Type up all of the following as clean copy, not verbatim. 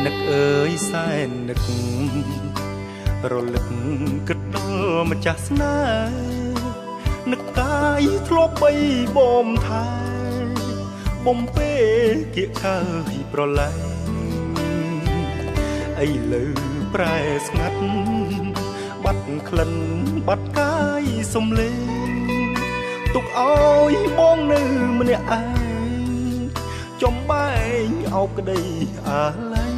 នឹកអើយសែននឹករលឹកគិតដល់ម្ចាស់ស្នេហ៍នឹកកាយធ្លាប់បីបំថែបំពេគៀកកើយប្រឡែងអីលើប្រែស្ងាត់បាត់ក្លិនបាត់កាយសំលេងទុកឲ្យបងនៅម្នាក់ឯងចំបែងអោបក្តីអាឡ័យ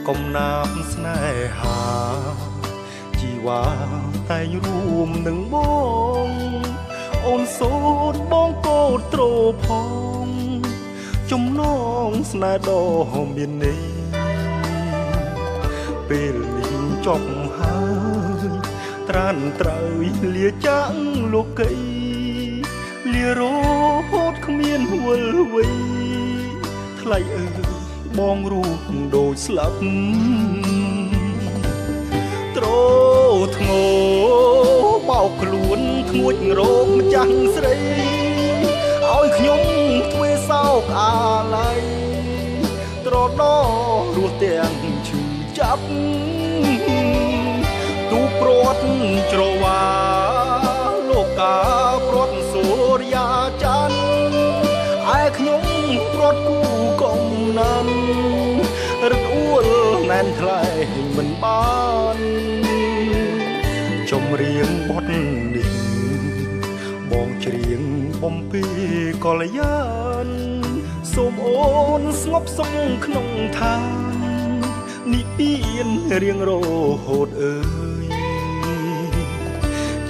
កុំណាប់ស្នេហាជីវ៉ាតែងរួមនឹងបងអូនសូនបងកោតត្រផងចំណងស្នេហ៍ដ៏មានន័យពេលនេះចប់ហើយត្រានត្រូវលាចាក់លោកីលារហូតគ្មានវល់វៃថ្លៃអើយបងរូបដូចស្លាប់ត្រធ្ងោបោកខ្លួនធ្ងួចរោគម្ចាស់ស្រីឲ្យខ្ញុំធ្វើសោកអាឡ័យត្រដរស់ទាំងឈឺចាប់ទូព្រាត់ច្រវាលោកកាព្រាត់សូរិយាច័ន្ទឯខ្ញុំព្រាត់គូកំណាន់រឹកអួលណែនថ្លៃមិនបានចម្រៀងបទនេះបងច្រៀងបំពេកល្យានសូមអូនស្ងប់សុខក្នុងឋាននិព្វានរៀងរហូតអើយ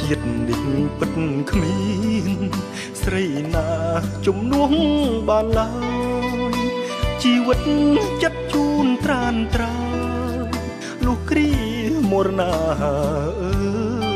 ជាតិនេះពិតគ្មានស្រីណាជំនួសបានឡើយជីវិតចិត្តជូនត្រានត្រើយលុះគ្រាមរណាអើយ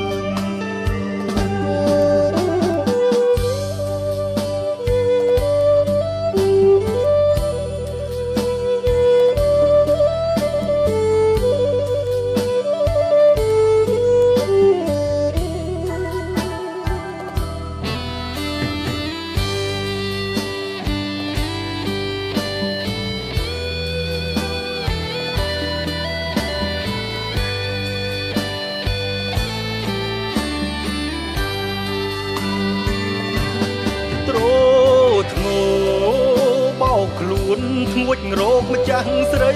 ខ្លួនធ្ងួចរោគម្ចាស់ស្រី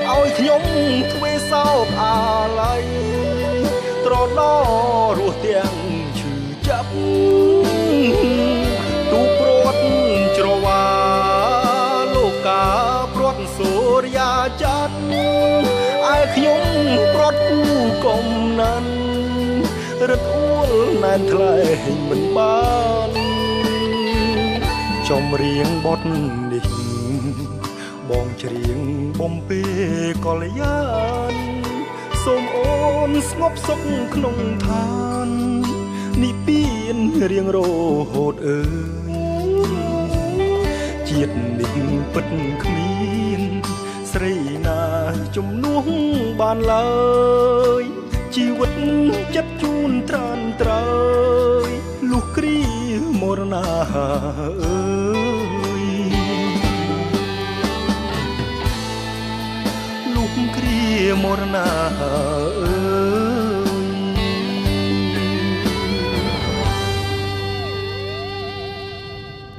ឲ្យខ្ញុំធ្វើសោកអាឡ័យត្រដរស់ទាំងឈឺចាប់ទូព្រាត់ច្រវាលោកកាព្រាត់សូរិយាច័ន្ទឯខ្ញុំព្រាត់គូកំណាន់រឹកអួលណែនថ្លៃមិនបានចម្រៀងបទនេះបងច្រៀងបំពេកល្យានសូមអូនស្ងប់សុខក្នុងឋាននិព្វានរៀងរហូតអើយជាតិនេះពិតគ្មានស្រីណាជំនួសបានឡើយជីវិតចិត្តជូនត្រានត្រើយលុះគ្រាមរណាអើយលុះគ្រាមរណាអើយ